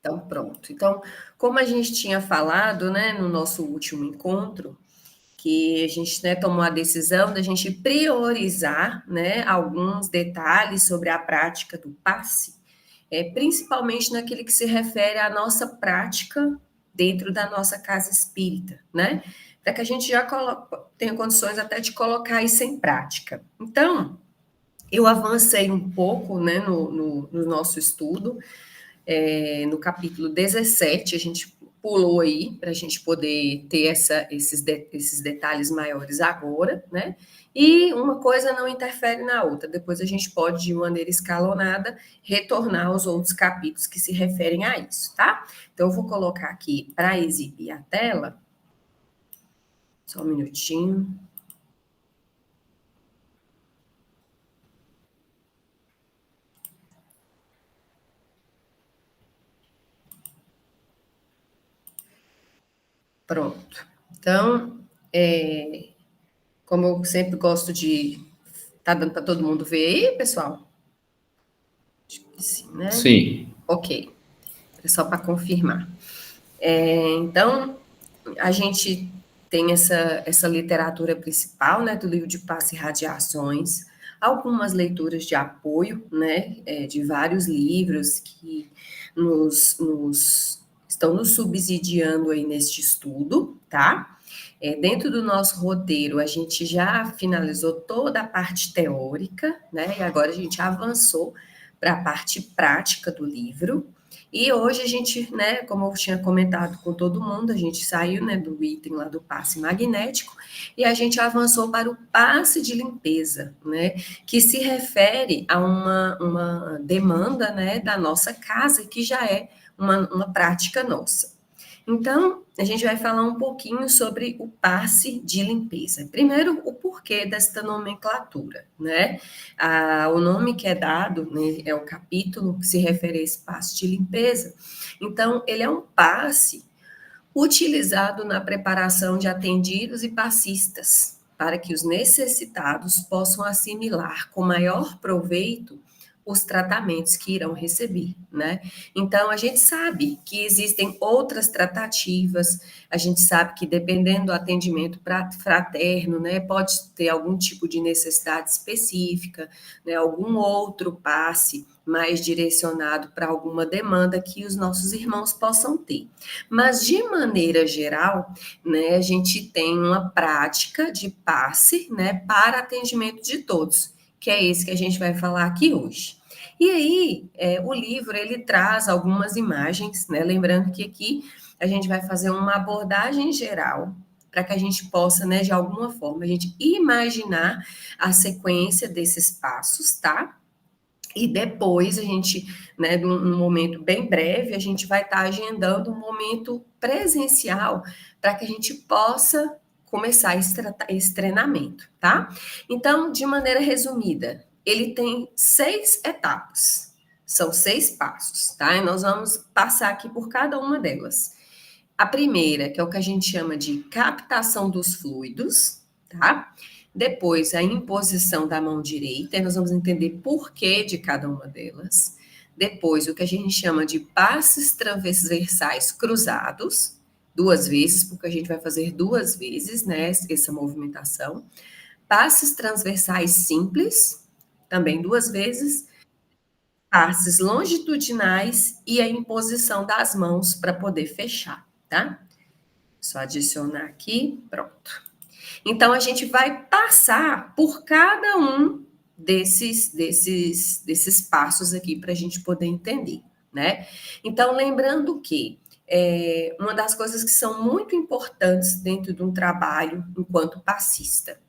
Então, pronto. Então, como a gente tinha falado, né, no nosso último encontro, que a gente, né, tomou a decisão da gente priorizar, né, alguns detalhes sobre a prática do passe, principalmente naquele que se refere à nossa prática dentro da nossa casa espírita, né? Para que a gente já tenha condições até de colocar isso em prática. Então, eu avancei um pouco, né, no nosso estudo, no capítulo 17, a gente pulou aí para a gente poder ter esses detalhes maiores agora, né? E uma coisa não interfere na outra. Depois a gente pode, de maneira escalonada, retornar aos outros capítulos que se referem a isso, tá? Então, eu vou colocar aqui para exibir a tela. Só um minutinho. Pronto. Então, como eu sempre gosto de... Tá dando para todo mundo ver aí, pessoal? Acho que sim, né? Sim. Ok. É só para confirmar. Então, a gente tem essa literatura principal, né, do livro de Passe e Radiações, algumas leituras de apoio, né, de vários livros que estão nos subsidiando aí neste estudo, tá? Dentro do nosso roteiro, a gente já finalizou toda a parte teórica, né, e agora a gente avançou para a parte prática do livro. E hoje a gente, né, como eu tinha comentado com todo mundo, a gente saiu, né, do item lá do passe magnético e a gente avançou para o passe de limpeza, né, que se refere a uma demanda, né, da nossa casa, que já é uma prática nossa. Então, a gente vai falar um pouquinho sobre o passe de limpeza. Primeiro, o porquê desta nomenclatura, né? O nome que é dado, né, é o capítulo que se refere a esse passe de limpeza. Então, ele é um passe utilizado na preparação de atendidos e passistas, para que os necessitados possam assimilar com maior proveito os tratamentos que irão receber, né? Então, a gente sabe que existem outras tratativas, a gente sabe que dependendo do atendimento fraterno, né, pode ter algum tipo de necessidade específica, né, algum outro passe mais direcionado para alguma demanda que os nossos irmãos possam ter. Mas, de maneira geral, né, a gente tem uma prática de passe, né, para atendimento de todos, que é esse que a gente vai falar aqui hoje. E aí, o livro, ele traz algumas imagens, né, lembrando que aqui a gente vai fazer uma abordagem geral, para que a gente possa, né, de alguma forma, a gente imaginar a sequência desses passos, tá? E depois a gente, né, num momento bem breve, a gente vai estar agendando um momento presencial para que a gente possa começar esse treinamento, tá? Então, de maneira resumida, ele tem 6 etapas, são 6 passos, tá? E nós vamos passar aqui por cada uma delas. A primeira, que é o que a gente chama de captação dos fluidos, tá? Depois, a imposição da mão direita, e nós vamos entender por que de cada uma delas. Depois, o que a gente chama de passes transversais cruzados, 2 vezes, porque a gente vai fazer 2 vezes, né, essa movimentação. Passes transversais simples, também 2 vezes. Passes longitudinais e a imposição das mãos para poder fechar, tá? Só adicionar aqui, pronto. Então, a gente vai passar por cada um desses passos aqui para a gente poder entender, né? Então, lembrando que uma das coisas que são muito importantes dentro de um trabalho enquanto passista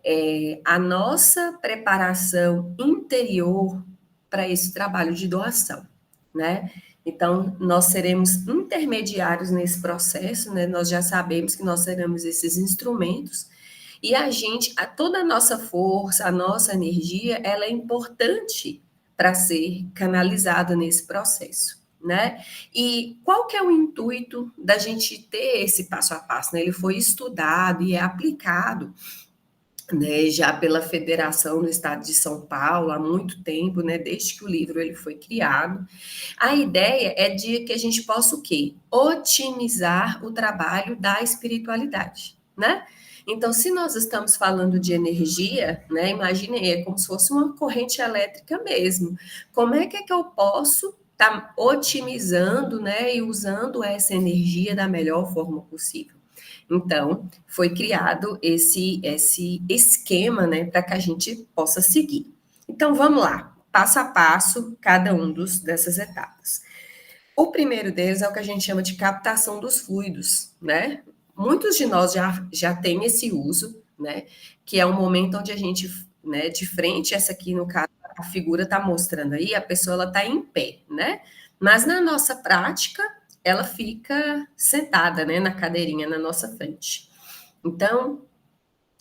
é a nossa preparação interior para esse trabalho de doação, né? Então, nós seremos intermediários nesse processo, né? Nós já sabemos que nós seremos esses instrumentos e toda a nossa força, a nossa energia, ela é importante para ser canalizada nesse processo, né? E qual que é o intuito da gente ter esse passo a passo, né? Ele foi estudado e é aplicado né, já pela federação no estado de São Paulo há muito tempo, né, desde que o livro ele foi criado. A ideia é de que a gente possa o quê? Otimizar o trabalho da espiritualidade, né? Então, se nós estamos falando de energia, né, imagine, é como se fosse uma corrente elétrica mesmo. Como é que eu posso estar otimizando, né, e usando essa energia da melhor forma possível? Então, foi criado esse esquema, né, para que a gente possa seguir. Então, vamos lá, passo a passo, cada dessas etapas. O primeiro deles é o que a gente chama de captação dos fluidos, né? Muitos de nós já têm esse uso, né? Que é um momento onde a gente, né, de frente, essa aqui, no caso, a figura está mostrando aí, a pessoa ela está em pé, né? Mas na nossa prática, ela fica sentada, né, na cadeirinha na nossa frente. Então,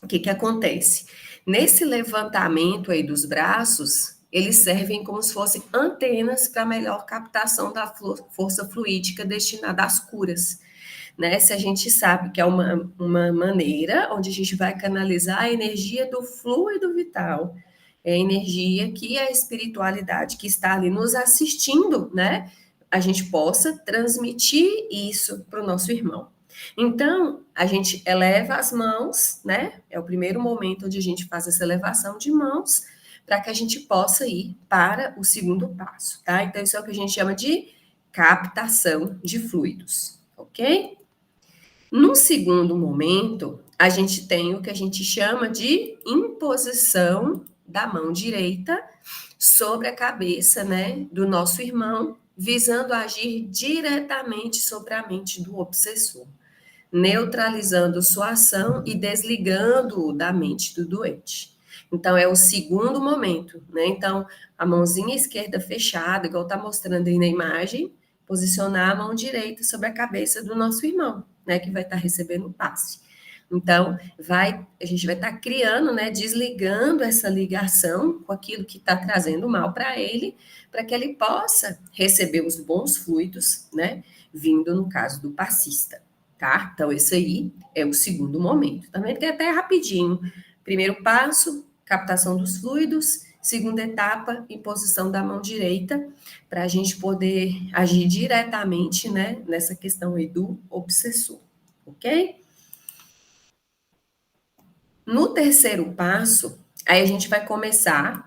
o que acontece? Nesse levantamento aí dos braços, eles servem como se fossem antenas para melhor captação da força fluídica destinada às curas, né? Se a gente sabe que é uma maneira onde a gente vai canalizar a energia do fluido vital, é a energia que a espiritualidade que está ali nos assistindo, né? A gente possa transmitir isso para o nosso irmão. Então, a gente eleva as mãos, né? É o primeiro momento onde a gente faz essa elevação de mãos, para que a gente possa ir para o segundo passo, tá? Então, isso é o que a gente chama de captação de fluidos, ok? No segundo momento, a gente tem o que a gente chama de imposição da mão direita sobre a cabeça, né, do nosso irmão, visando agir diretamente sobre a mente do obsessor, neutralizando sua ação e desligando-o da mente do doente. Então, é o segundo momento, né? Então, a mãozinha esquerda fechada, igual está mostrando aí na imagem, posicionar a mão direita sobre a cabeça do nosso irmão, né? Que vai estar recebendo o passe. Então, a gente vai estar criando, né? Desligando essa ligação com aquilo que está trazendo mal para ele, para que ele possa receber os bons fluidos, né? Vindo no caso do passista. Tá? Então, esse aí é o segundo momento. Também tem até rapidinho. Primeiro passo, captação dos fluidos. Segunda etapa, imposição da mão direita, para a gente poder agir diretamente, né, nessa questão aí do obsessor, ok? No terceiro passo, aí a gente vai começar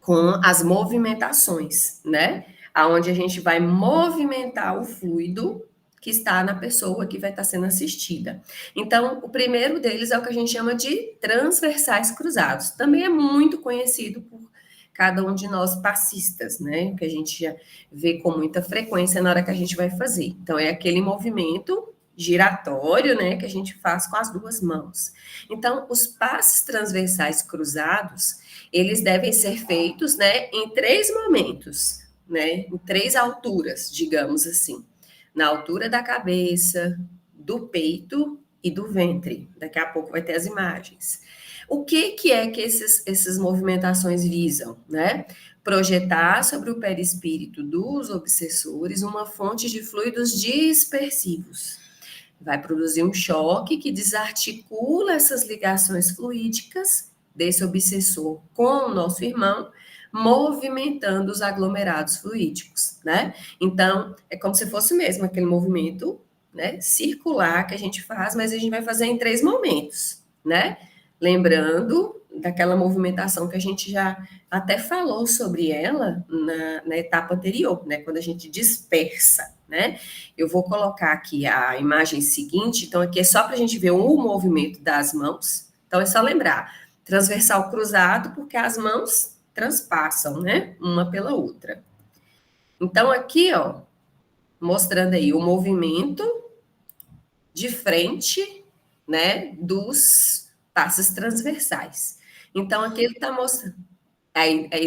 com as movimentações, né? Aonde a gente vai movimentar o fluido que está na pessoa que vai estar sendo assistida. Então, o primeiro deles é o que a gente chama de transversais cruzados. Também é muito conhecido por cada um de nós passistas, né? Que a gente já vê com muita frequência na hora que a gente vai fazer. Então, é aquele movimento giratório, né, que a gente faz com as duas mãos. Então, os passes transversais cruzados, eles devem ser feitos, né, em três momentos, né, em três alturas, digamos assim. Na altura da cabeça, do peito e do ventre. Daqui a pouco vai ter as imagens. O que é que essas movimentações visam, né? Projetar sobre o perispírito dos obsessores uma fonte de fluidos dispersivos. Vai produzir um choque que desarticula essas ligações fluídicas desse obsessor com o nosso irmão, movimentando os aglomerados fluídicos, né? Então, é como se fosse mesmo aquele movimento, né, circular que a gente faz, mas a gente vai fazer em três momentos, né? Lembrando daquela movimentação que a gente já até falou sobre ela na etapa anterior, né? Quando a gente dispersa, né? Eu vou colocar aqui a imagem seguinte, então aqui é só para a gente ver o movimento das mãos. Então é só lembrar, transversal cruzado, porque as mãos transpassam, né? Uma pela outra. Então aqui, ó, mostrando aí o movimento de frente, né, dos passos transversais. Então aqui ele está mostrando.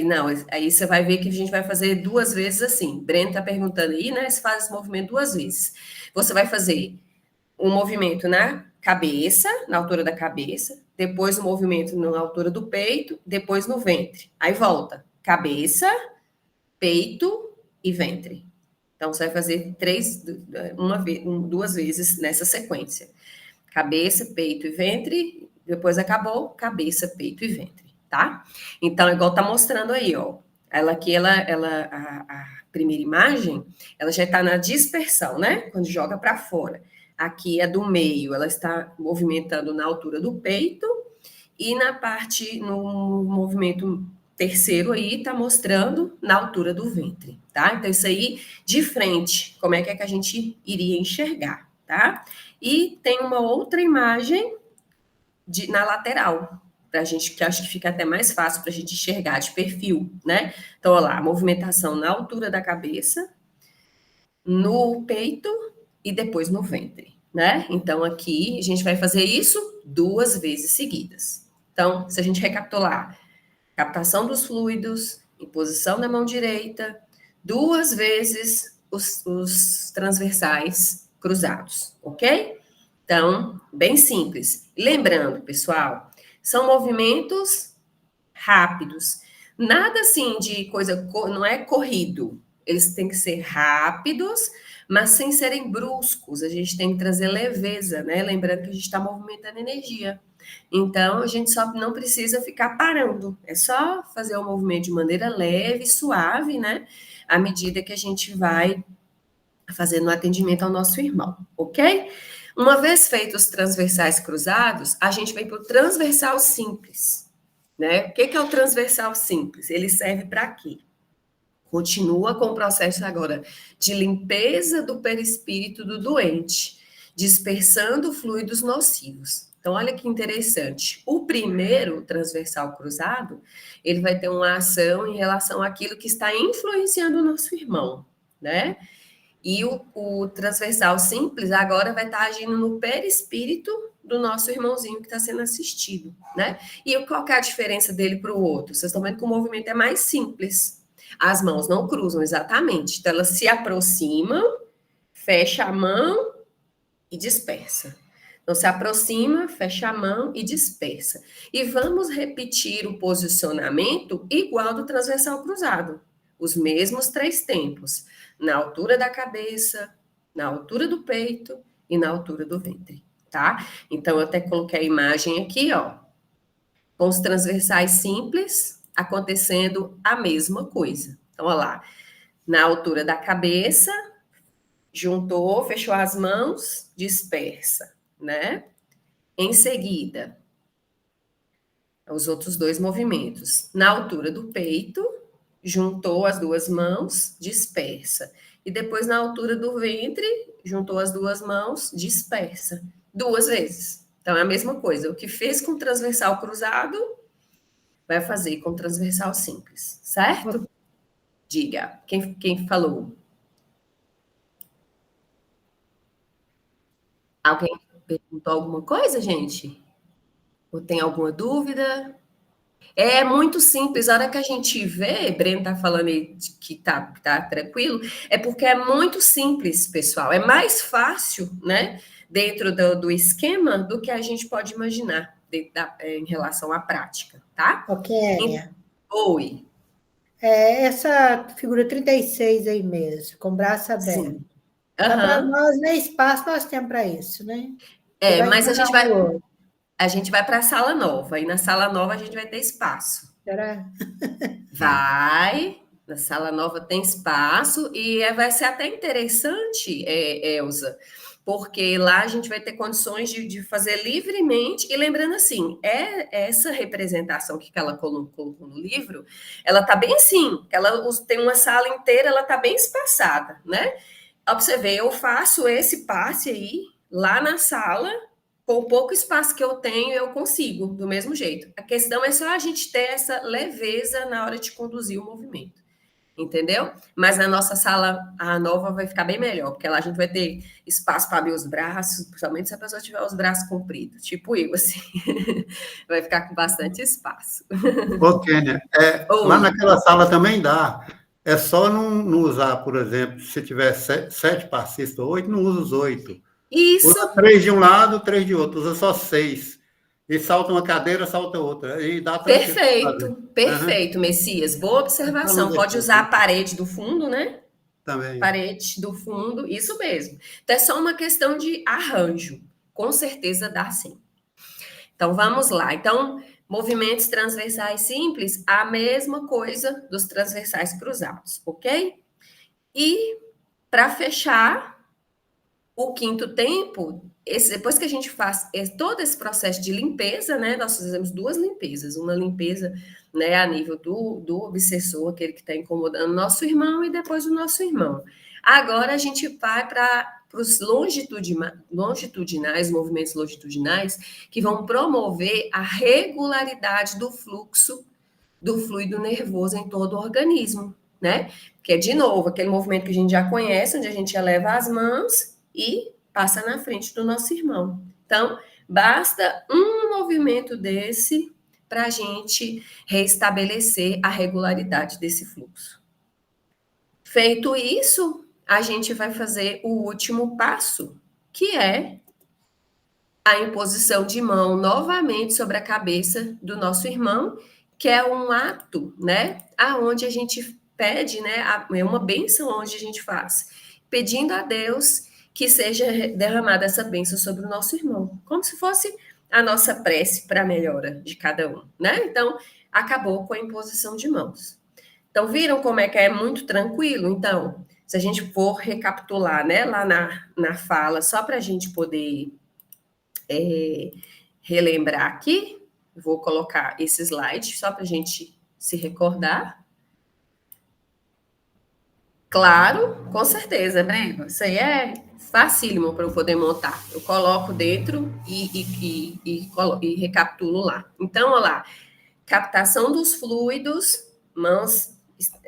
Não, aí você vai ver que a gente vai fazer duas vezes assim. Breno está perguntando aí, né? Se faz esse movimento duas vezes. Você vai fazer um movimento na cabeça, na altura da cabeça, depois um movimento na altura do peito, depois no ventre. Aí volta. Cabeça, peito e ventre. Então, você vai fazer duas vezes nessa sequência. Cabeça, peito e ventre, Depois acabou, cabeça, peito e ventre, tá? Então, igual tá mostrando aí, ó. Ela aqui, a primeira imagem, ela já está na dispersão, né? Quando joga para fora. Aqui é do meio, ela está movimentando na altura do peito e na parte, no movimento terceiro aí, está mostrando na altura do ventre, tá? Então, isso aí, de frente, como é que a gente iria enxergar, tá? E tem uma outra imagem na lateral, para a gente, que acho que fica até mais fácil para a gente enxergar de perfil, né? Então, olha lá, a movimentação na altura da cabeça, no peito e depois no ventre, né? Então, aqui a gente vai fazer isso 2 vezes seguidas. Então, se a gente recapitular, captação dos fluidos, imposição da mão direita, 2 vezes os transversais cruzados, ok? Então, bem simples. Lembrando, pessoal, são movimentos rápidos. Nada assim de coisa, não é corrido. Eles têm que ser rápidos, mas sem serem bruscos. A gente tem que trazer leveza, né? Lembrando que a gente está movimentando energia. Então, a gente só não precisa ficar parando. É só fazer o movimento de maneira leve, suave, né? À medida que a gente vai fazendo o atendimento ao nosso irmão, ok? Uma vez feitos os transversais cruzados, a gente vem para o transversal simples, né? O que é o transversal simples? Ele serve para quê? Continua com o processo agora de limpeza do perispírito do doente, dispersando fluidos nocivos. Então, olha que interessante. O primeiro transversal cruzado, ele vai ter uma ação em relação àquilo que está influenciando o nosso irmão, né? E o transversal simples agora vai estar agindo no perispírito do nosso irmãozinho que está sendo assistido, né? E qual que é a diferença dele para o outro? Vocês estão vendo que o movimento é mais simples. As mãos não cruzam exatamente. Então, elas se aproximam, fecha a mão e dispersa. Então, se aproxima, fecha a mão e dispersa. E vamos repetir o posicionamento igual do transversal cruzado. Os mesmos 3 tempos. Na altura da cabeça, na altura do peito e na altura do ventre, tá? Então, eu até coloquei a imagem aqui, ó, com os transversais simples acontecendo a mesma coisa. Então, olha lá, na altura da cabeça, juntou, fechou as mãos, dispersa, né? Em seguida, os outros 2 movimentos. Na altura do peito, juntou as 2 mãos, dispersa. E depois, na altura do ventre, juntou as 2 mãos, dispersa. 2 vezes. Então, é a mesma coisa. O que fez com transversal cruzado, vai fazer com transversal simples, certo? Diga, quem falou? Alguém perguntou alguma coisa, gente? Ou tem alguma dúvida? É muito simples. A hora que a gente vê, Breno tá falando aí que tá tranquilo, é porque é muito simples, pessoal. É mais fácil, né, dentro do esquema do que a gente pode imaginar em relação à prática, tá? Ok, Kéria. Oi. Essa figura 36 aí mesmo, com o braço aberto. Sim. Mas para Aham. nós, nem espaço nós temos para isso, né? Você vai Mas encarar o outro. a gente vai para a sala nova, e na sala nova a gente vai ter espaço. Será? Vai, na sala nova tem espaço, e vai ser até interessante, Elza, porque lá a gente vai ter condições de fazer livremente, e lembrando assim, essa representação que ela colocou no livro, ela tá bem assim, ela tem uma sala inteira, ela tá bem espaçada, né? Ó, pra você ver, eu faço esse passe aí, lá na sala, com o pouco espaço que eu tenho, eu consigo, do mesmo jeito. A questão é só a gente ter essa leveza na hora de conduzir o movimento, entendeu? Mas na nossa sala, a nova vai ficar bem melhor, porque lá a gente vai ter espaço para abrir os braços, principalmente se a pessoa tiver os braços compridos, tipo eu, assim. Vai ficar com bastante espaço. Ô, Kênia, lá Oi. naquela sala também dá. É só não usar, por exemplo, se tiver 7 passistas ou 8, não usa os 8. Isso. Usa 3 de um lado, 3 de outro. Usa só 6. E salta uma cadeira, salta outra. E dá tranquilo pra fazer. Perfeito, perfeito, Messias. Boa observação. Pode usar a parede do fundo, né? Também. Parede do fundo, isso mesmo. Então é só uma questão de arranjo. Com certeza dá sim. Então, vamos lá. Então, movimentos transversais simples, a mesma coisa dos transversais cruzados, ok? E, para fechar o quinto tempo, depois que a gente faz todo esse processo de limpeza, né? Nós fizemos 2 limpezas. Uma limpeza, né, a nível do obsessor, aquele que está incomodando o nosso irmão, e depois o nosso irmão. Agora, a gente vai para os longitudinais, movimentos longitudinais, que vão promover a regularidade do fluxo do fluido nervoso em todo o organismo, né? Que é, de novo, aquele movimento que a gente já conhece, onde a gente eleva as mãos e passa na frente do nosso irmão. Então, basta um movimento desse para a gente restabelecer a regularidade desse fluxo. Feito isso, a gente vai fazer o último passo, que é a imposição de mão novamente sobre a cabeça do nosso irmão, que é um ato, né, aonde a gente pede, né, é uma bênção onde a gente faz, pedindo a Deus que seja derramada essa bênção sobre o nosso irmão, como se fosse a nossa prece para a melhora de cada um, né? Então, acabou com a imposição de mãos. Então, viram como é que é muito tranquilo? Então, se a gente for recapitular, né, lá na fala, só para a gente poder relembrar aqui, vou colocar esse slide só para a gente se recordar. Claro, com certeza, Breno. Isso aí é facílimo para eu poder montar. Eu coloco dentro e recapitulo lá. Então, olha lá, captação dos fluidos, mãos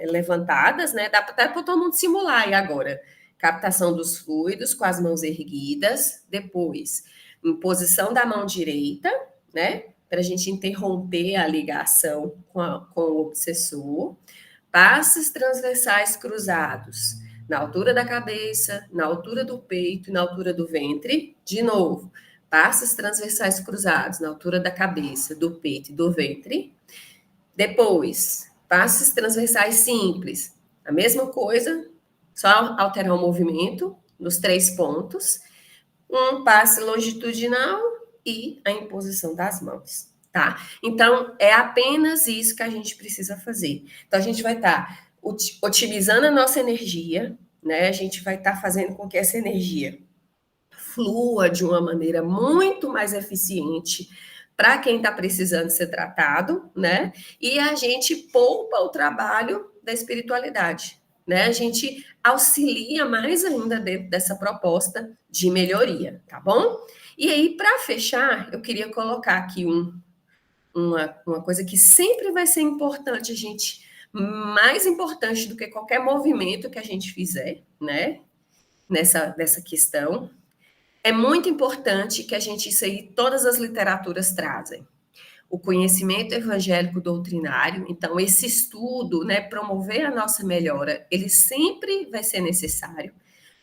levantadas, né? Dá até para todo mundo simular aí agora. Captação dos fluidos com as mãos erguidas, depois imposição da mão direita, né? Para a gente interromper a ligação com o obsessor. Passos transversais cruzados, na altura da cabeça, na altura do peito e na altura do ventre. De novo, passos transversais cruzados, na altura da cabeça, do peito e do ventre. Depois, passos transversais simples, a mesma coisa, só alterar o movimento nos 3 pontos. Um passe longitudinal e a imposição das mãos, tá? Então, é apenas isso que a gente precisa fazer. Então, a gente vai estar otimizando a nossa energia, né? A gente vai estar fazendo com que essa energia flua de uma maneira muito mais eficiente para quem está precisando ser tratado, né? E a gente poupa o trabalho da espiritualidade, né? A gente auxilia mais ainda dentro dessa proposta de melhoria, tá bom? E aí, para fechar, eu queria colocar aqui uma coisa que sempre vai ser importante, a gente, mais importante do que qualquer movimento que a gente fizer, né? Nessa questão. É muito importante que a gente, isso aí, todas as literaturas trazem. O conhecimento evangélico doutrinário, então esse estudo, né, promover a nossa melhora, ele sempre vai ser necessário,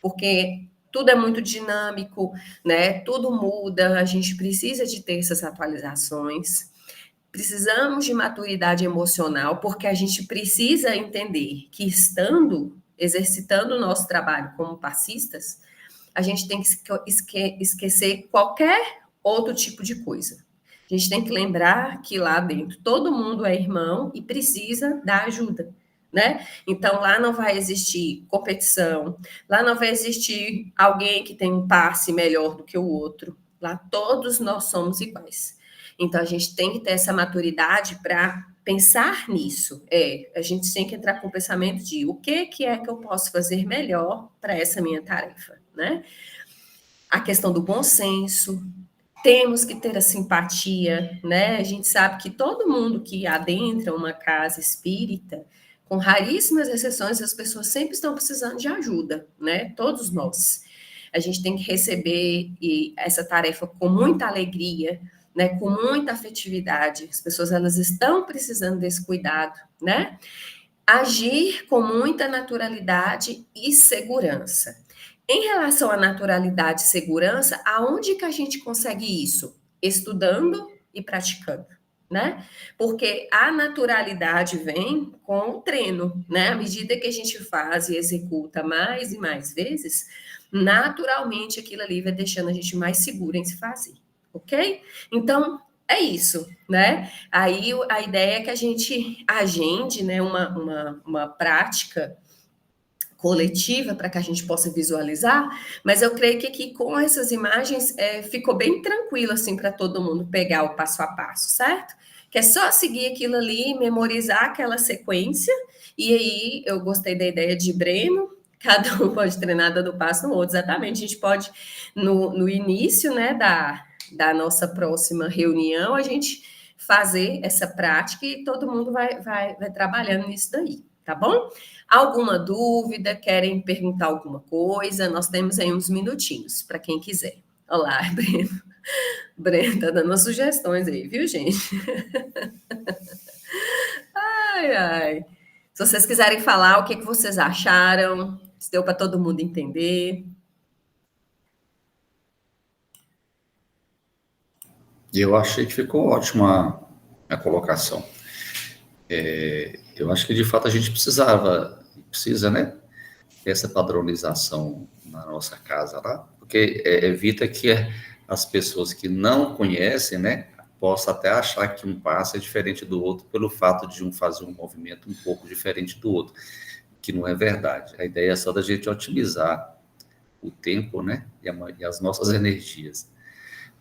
porque tudo é muito dinâmico, né, tudo muda, a gente precisa de ter essas atualizações, precisamos de maturidade emocional, porque a gente precisa entender que exercitando o nosso trabalho como passistas, a gente tem que esquecer qualquer outro tipo de coisa. A gente tem que lembrar que lá dentro todo mundo é irmão e precisa da ajuda, né? Então lá não vai existir competição, lá não vai existir alguém que tem um passe melhor do que o outro. Lá todos nós somos iguais. Então a gente tem que ter essa maturidade para pensar nisso. A gente tem que entrar com o pensamento de o que é que eu posso fazer melhor para essa minha tarefa, né? A questão do bom senso, temos que ter a simpatia, né? A gente sabe que todo mundo que adentra uma casa espírita, com raríssimas exceções, as pessoas sempre estão precisando de ajuda, né? Todos nós. A gente tem que receber essa tarefa com muita alegria, né? Com muita afetividade. As pessoas, elas estão precisando desse cuidado, né? Agir com muita naturalidade e segurança. Em relação à naturalidade e segurança, aonde que a gente consegue isso? Estudando e praticando, né? Porque a naturalidade vem com o treino, né? À medida que a gente faz e executa mais e mais vezes, naturalmente aquilo ali vai deixando a gente mais seguro em se fazer, ok? Então, é isso, né? Aí a ideia é que a gente agende, né, uma prática coletiva para que a gente possa visualizar, mas eu creio que aqui com essas imagens ficou bem tranquilo assim para todo mundo pegar o passo a passo, certo? Que é só seguir aquilo ali, memorizar aquela sequência, e aí eu gostei da ideia de Breno, cada um pode treinar dando passo no outro, exatamente, a gente pode, no início, né, da nossa próxima reunião, a gente fazer essa prática e todo mundo vai trabalhando nisso daí, tá bom? Alguma dúvida? Querem perguntar alguma coisa? Nós temos aí uns minutinhos para quem quiser. Olá, Breno. Breno tá dando umas sugestões aí, viu, gente? Ai, ai. Se vocês quiserem falar, o que vocês acharam? Se deu para todo mundo entender. Eu achei que ficou ótima a colocação. Eu acho que, de fato, a gente precisa, né, essa padronização na nossa casa lá, porque evita que as pessoas que não conhecem, né, possam até achar que um passo é diferente do outro pelo fato de um fazer um movimento um pouco diferente do outro, que não é verdade. A ideia é só da gente otimizar o tempo, né, e as nossas energias.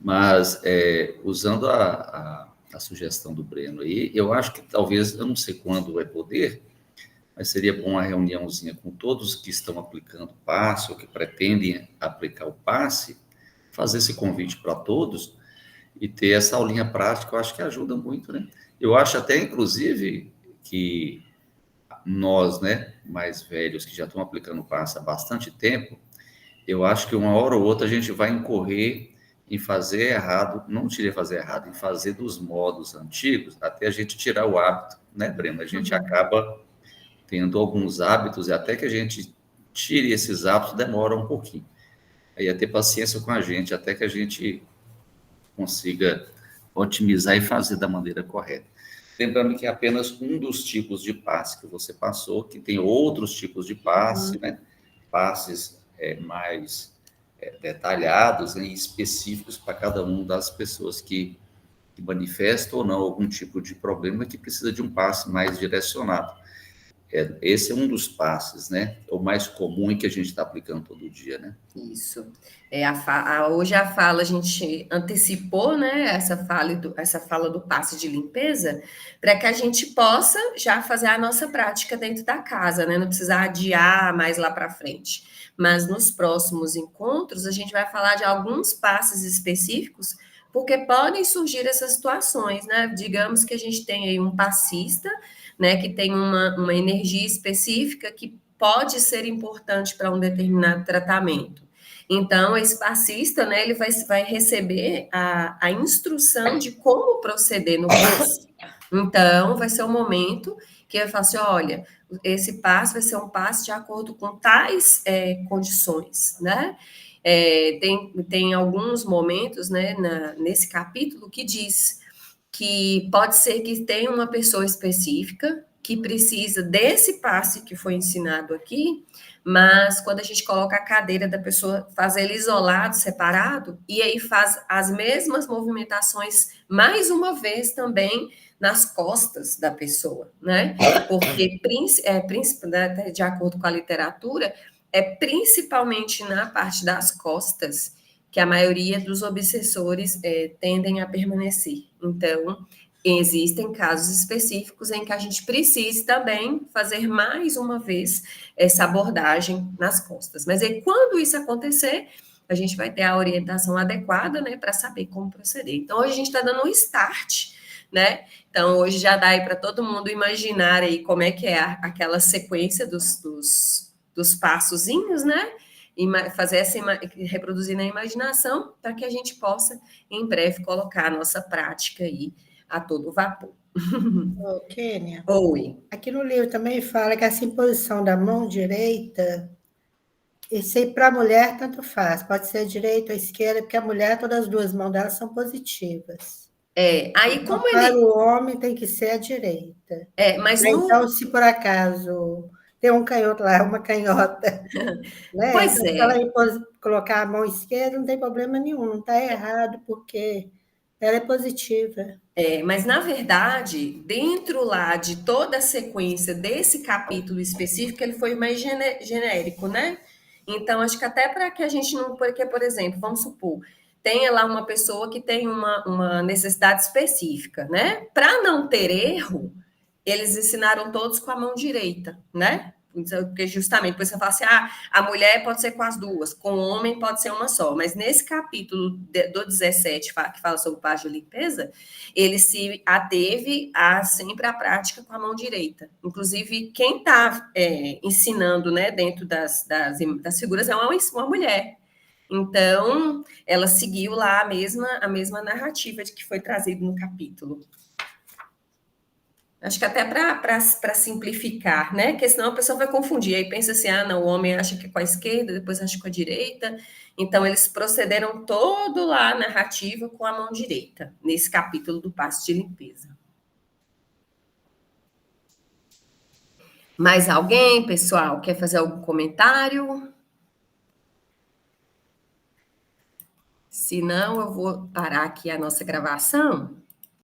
Mas, usando a sugestão do Breno aí, eu acho que talvez, eu não sei quando vai poder, mas seria bom uma reuniãozinha com todos que estão aplicando o passe ou que pretendem aplicar o passe, fazer esse convite para todos e ter essa aulinha prática, eu acho que ajuda muito, né? Eu acho até, inclusive, que nós, né, mais velhos, que já estão aplicando o passe há bastante tempo, eu acho que uma hora ou outra a gente vai incorrer em fazer errado, não diria fazer errado, em fazer dos modos antigos, até a gente tirar o hábito, né, Breno? A gente acaba tendo alguns hábitos, e até que a gente tire esses hábitos, demora um pouquinho. Aí é ter paciência com a gente, até que a gente consiga otimizar e fazer da maneira correta. Lembrando que é apenas um dos tipos de passe que você passou, que tem outros tipos de passe, né? Passes mais detalhados, né, e específicos para cada uma das pessoas que manifestam ou não algum tipo de problema que precisa de um passe mais direcionado. Esse é um dos passes, né? O mais comum e que a gente está aplicando todo dia, né? Isso. Hoje a fala, a gente antecipou, né, essa fala do passe de limpeza, para que a gente possa já fazer a nossa prática dentro da casa, né? Não precisar adiar mais lá para frente. Mas nos próximos encontros, a gente vai falar de alguns passes específicos, porque podem surgir essas situações, né? Digamos que a gente tem aí um passista, né, que tem uma energia específica que pode ser importante para um determinado tratamento. Então, esse passista, né, ele vai receber a instrução de como proceder no passe. Então, vai ser o momento que ele fala assim, olha, esse passe vai ser um passe de acordo com tais condições, né? Tem alguns momentos, né, nesse capítulo que diz que pode ser que tenha uma pessoa específica que precisa desse passe que foi ensinado aqui, mas quando a gente coloca a cadeira da pessoa, faz ele isolado, separado, e aí faz as mesmas movimentações mais uma vez também nas costas da pessoa, né? Porque, de acordo com a literatura, é principalmente na parte das costas que a maioria dos obsessores tendem a permanecer. Então, existem casos específicos em que a gente precisa também fazer mais uma vez essa abordagem nas costas. Mas aí, quando isso acontecer, a gente vai ter a orientação adequada, né, para saber como proceder. Então, hoje a gente está dando um start, né? Então, hoje já dá aí para todo mundo imaginar aí como é que é aquela sequência dos passozinhos, né? Fazer reproduzir na imaginação, para que a gente possa, em breve, colocar a nossa prática aí a todo vapor. Ô, Kênia, Oi. aqui no livro também fala que essa imposição da mão direita, isso aí para a mulher tanto faz, pode ser a direita ou a esquerda, porque a mulher, todas as duas mãos dela são positivas. Aí Então, como para ele... o homem tem que ser a direita. mas Então, se por acaso tem um canhoto lá, uma canhota, né? Pois Então, se ela colocar a mão esquerda, não tem problema nenhum, não está errado, porque Ela é positiva. Mas, na verdade, dentro lá de toda a sequência desse capítulo específico, ele foi mais genérico, né? Então, acho que até para que a gente não... Porque, por exemplo, vamos supor, tenha lá uma pessoa que tem uma necessidade específica, né? Para não ter erro, eles ensinaram todos com a mão direita, né? Porque justamente, depois você fala assim, a mulher pode ser com as duas, com o homem pode ser uma só, mas nesse capítulo do 17, que fala sobre página de limpeza, ele se ateve sempre a prática com a mão direita. Inclusive, quem está ensinando, né, dentro das figuras é uma mulher. Então, ela seguiu lá a mesma narrativa de que foi trazido no capítulo. Acho que até para simplificar, né? Porque senão a pessoa vai confundir. Aí pensa assim, não, o homem acha que é com a esquerda, depois acha com a direita. Então, eles procederam todo lá a narrativa com a mão direita, nesse capítulo do passo de limpeza. Mais alguém, pessoal, quer fazer algum comentário? Se não, eu vou parar aqui a nossa gravação.